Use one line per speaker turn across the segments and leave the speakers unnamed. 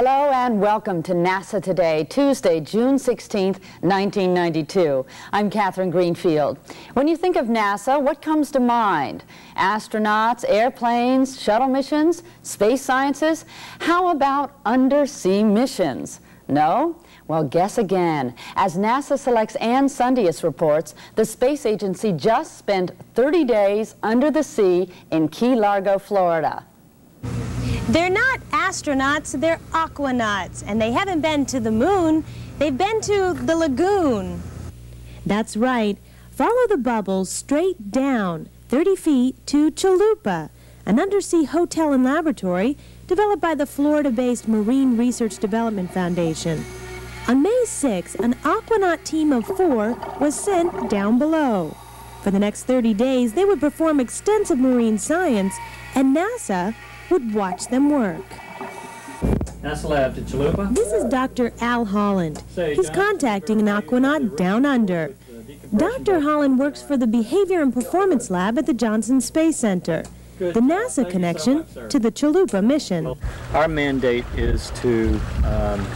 Hello and welcome to NASA Today, Tuesday, June 16th, 1992. I'm Catherine Greenfield. When you think of NASA, what comes to mind? Astronauts, airplanes, shuttle missions, space sciences? How about undersea missions? No? Well, guess again. As NASA Select's Ann Sundius reports, the space agency just spent 30 days under the sea in Key Largo, Florida.
They're not astronauts, they're aquanauts, and they haven't been to the moon, they've been to the lagoon. That's right. Follow the bubbles straight down, 30 feet, to Chalupa, an undersea hotel and laboratory developed by the Florida-based Marine Research Development Foundation. On May 6, an aquanaut team of 4 was sent down below. For the next 30 days, they would perform extensive marine science, and NASA would watch them work.
NASA lab to Chalupa.
This is Dr. Al Holland. He's contacting an aquanaut down under. Dr. Holland works for the Behavior and Performance Lab at the Johnson Space Center, the NASA connection to the Chalupa mission.
Our mandate is to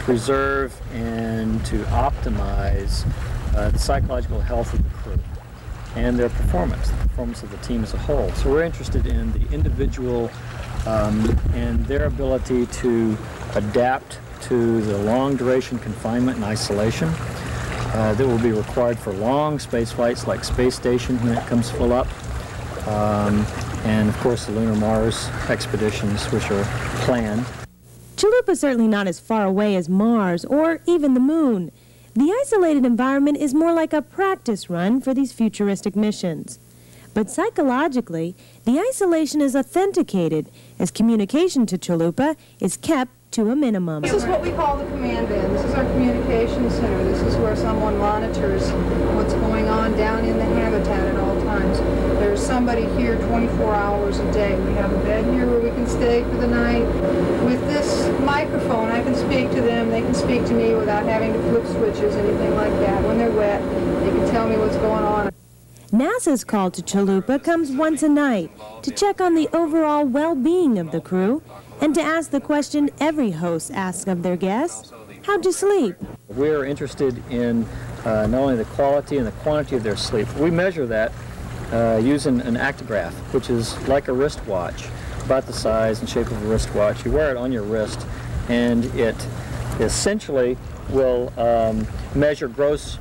preserve and to optimize the psychological health of the crew and their performance, the performance of the team as a whole. So we're interested in the individual and their ability to adapt to the long duration confinement and isolation that will be required for long space flights like space station when it comes full up, and of course the Lunar Mars expeditions which are planned.
Chalupa's certainly not as far away as Mars or even the moon. The isolated environment is more like a practice run for these futuristic missions. But psychologically, the isolation is authenticated as communication to Chalupa is kept to a minimum.
This is what we call the command bin. This is our communication center. This is where someone monitors what's going on down in the habitat at all times. There's somebody here 24 hours a day. We have a bed here where we can stay for the night. With this microphone, I can speak to them. They can speak to me without having to flip switches, anything like that. When they're wet, they can tell me what's going on.
NASA's call to Chalupa comes once a night to check on the overall well-being of the crew and to ask the question every host asks of their guests: how'd you sleep?
We're interested in not only the quality and the quantity of their sleep. We measure that using an actigraph, which is like a wristwatch, about the size and shape of a wristwatch. You wear it on your wrist, and it essentially will measure gross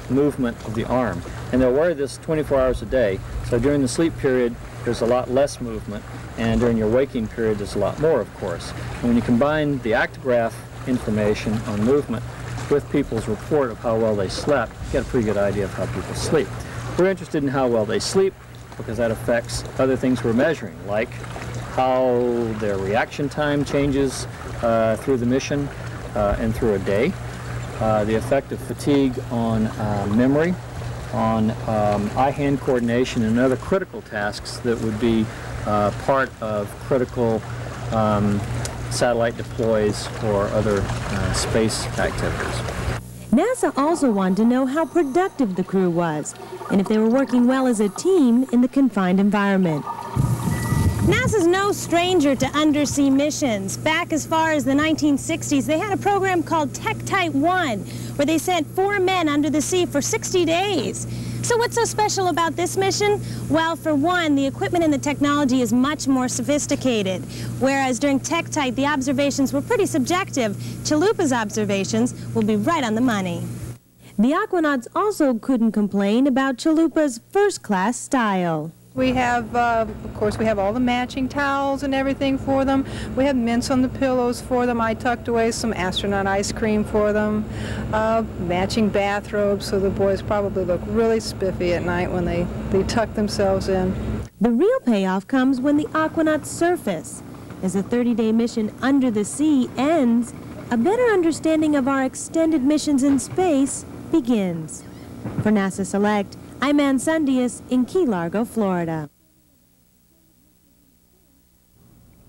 movement of the arm. And they'll wear this 24 hours a day, so during the sleep period there's a lot less movement, and during your waking period there's a lot more, of course. And when you combine the actigraph information on movement with people's report of how well they slept, you get a pretty good idea of how people sleep. We're interested in how well they sleep because that affects other things we're measuring, like how their reaction time changes through the mission and through a day, the effect of fatigue on memory, on eye-hand coordination and other critical tasks that would be part of critical satellite deploys or other space activities.
NASA also wanted to know how productive the crew was and if they were working well as a team in the confined environment. NASA's no stranger to undersea missions. Back as far as the 1960s, they had a program called Tektite 1, where they sent 4 men under the sea for 60 days. So what's so special about this mission? Well, for one, the equipment and the technology is much more sophisticated. Whereas during Tektite, the observations were pretty subjective, Chalupa's observations will be right on the money. The aquanauts also couldn't complain about Chalupa's first-class style.
We have, of course, we have all the matching towels and everything for them. We have mints on the pillows for them. I tucked away some astronaut ice cream for them. Matching bathrobes, so the boys probably look really spiffy at night when they tuck themselves in.
The real payoff comes when the aquanauts surface. As the 30-day mission under the sea ends, a better understanding of our extended missions in space begins. For NASA Select, I'm Ann Sundius in Key Largo, Florida.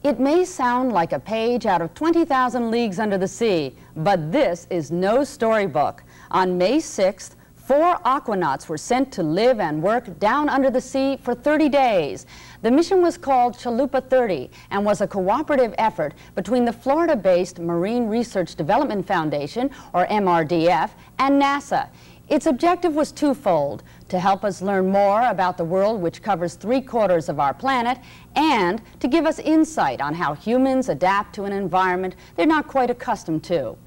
It may sound like a page out of 20,000 Leagues Under the Sea, but this is no storybook. On May 6th, 4 aquanauts were sent to live and work down under the sea for 30 days. The mission was called Chalupa 30 and was a cooperative effort between the Florida-based Marine Research Development Foundation, or MRDF, and NASA. Its objective was twofold: to help us learn more about the world, which covers 3/4 of our planet, and to give us insight on how humans adapt to an environment they're not quite accustomed to.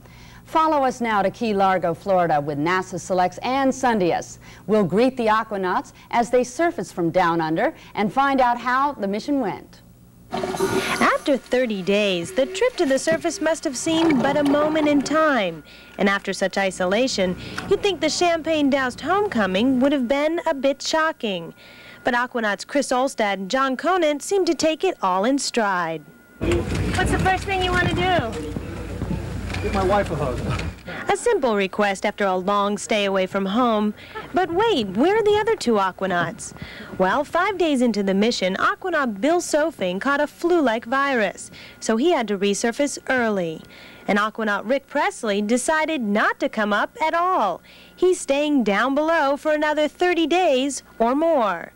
Follow us now to Key Largo, Florida, with NASA Select's Ann Sundius. We'll greet the aquanauts as they surface from down under and find out how the mission went.
After 30 days, the trip to the surface must have seemed but a moment in time. And after such isolation, you'd think the champagne-doused homecoming would have been a bit shocking. But aquanauts Chris Olstad and John Conant seemed to take it all in stride. What's the first thing you want to do?
Give my wife a hug.
A simple request after a long stay away from home. But wait, where are the other 2 aquanauts? Well, 5 days into the mission, aquanaut Bill Sofing caught a flu-like virus, so he had to resurface early. And aquanaut Rick Presley decided not to come up at all. He's staying down below for another 30 days or more.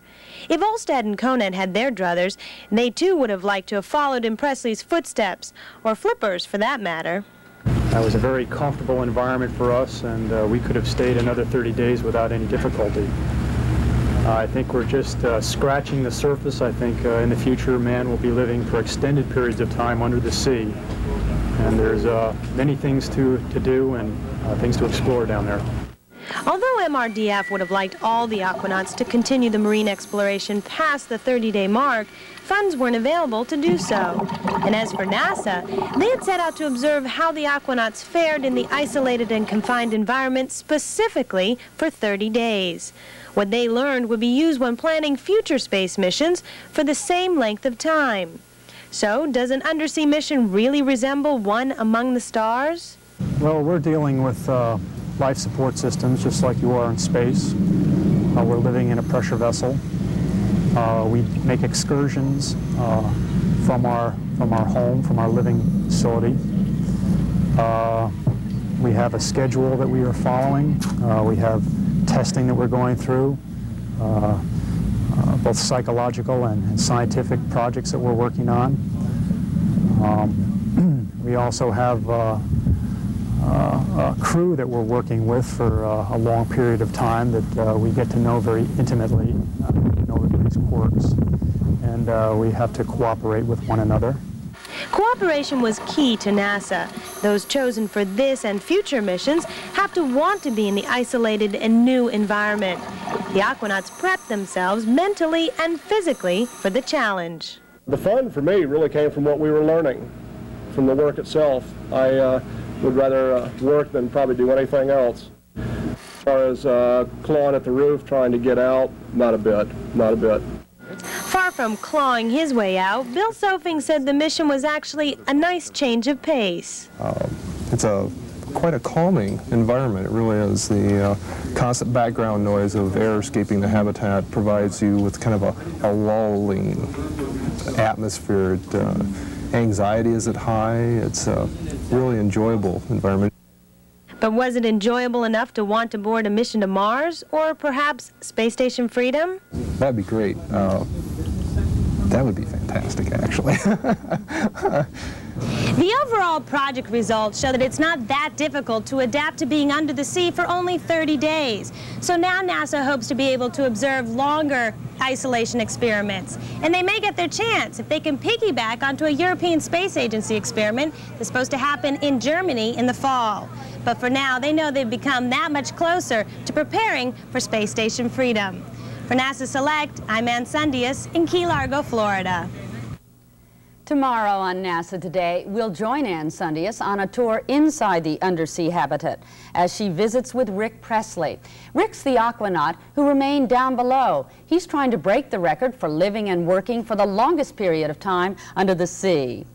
If Olstad and Conant had their druthers, they too would have liked to have followed in Presley's footsteps, or Flipper's for that matter.
That was a very comfortable environment for us, and we could have stayed another 30 days without any difficulty. I think we're just scratching the surface. I think in the future man will be living for extended periods of time under the sea. And there's many things to do and things to explore down there.
Although MRDF would have liked all the aquanauts to continue the marine exploration past the 30-day mark, funds weren't available to do so. And as for NASA, they had set out to observe how the aquanauts fared in the isolated and confined environment specifically for 30 days. What they learned would be used when planning future space missions for the same length of time. So, does an undersea mission really resemble one among the stars?
Well, we're dealing with life support systems just like you are in space. We're living in a pressure vessel. We make excursions from our home, from our living facility. We have a schedule that we are following. We have testing that we're going through, both psychological and scientific projects that we're working on. We also have a crew that we're working with for a long period of time that we get to know very intimately, know everybody's quirks, and we have to cooperate with one another.
Cooperation was key to NASA. Those chosen for this and future missions have to want to be in the isolated and new environment. The aquanauts prepped themselves mentally and physically for the challenge.
The fun for me really came from what we were learning, from the work itself. I would rather work than probably do anything else. As far as clawing at the roof, trying to get out, not a bit, not a bit.
Far from clawing his way out, Bill Sofing said the mission was actually a nice change of pace.
It's quite a calming environment. It really is. The constant background noise of air escaping the habitat provides you with kind of a lulling atmosphere. Anxiety isn't high. It's a really enjoyable environment.
But was it enjoyable enough to want to board a mission to Mars, or perhaps Space Station Freedom?
That'd be great. That would be fantastic, actually.
The overall project results show that it's not that difficult to adapt to being under the sea for only 30 days. So now NASA hopes to be able to observe longer isolation experiments. And they may get their chance if they can piggyback onto a European Space Agency experiment that's supposed to happen in Germany in the fall. But for now, they know they've become that much closer to preparing for Space Station Freedom. For NASA Select, I'm Ann Sundius in Key Largo, Florida.
Tomorrow on NASA Today, we'll join Ann Sundius on a tour inside the undersea habitat as she visits with Rick Presley. Rick's the aquanaut who remained down below. He's trying to break the record for living and working for the longest period of time under the sea.